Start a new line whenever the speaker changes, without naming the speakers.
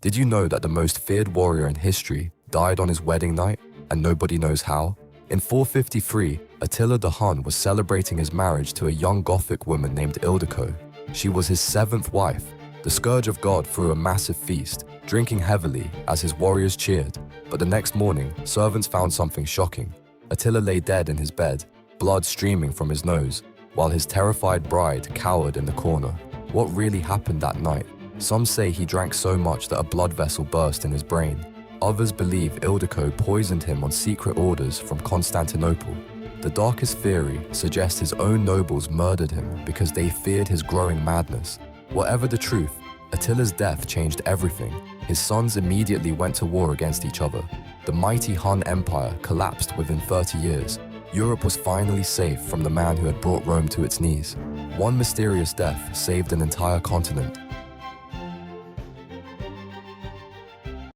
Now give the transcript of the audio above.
Did you know that the most feared warrior in history died on his wedding night, and nobody knows how? In 453, Attila the Hun was celebrating his marriage to a young Gothic woman named Ildiko. She was his seventh wife. The Scourge of God threw a massive feast, drinking heavily as his warriors cheered. But the next morning, servants found something shocking. Attila lay dead in his bed, blood streaming from his nose, while his terrified bride cowered in the corner. What really happened that night? Some say he drank so much that a blood vessel burst in his brain. Others believe Ildiko poisoned him on secret orders from Constantinople. The darkest theory suggests his own nobles murdered him because they feared his growing madness. Whatever the truth, Attila's death changed everything. His sons immediately went to war against each other. The mighty Hun Empire collapsed within 30 years. Europe was finally safe from the man who had brought Rome to its knees. One mysterious death saved an entire continent.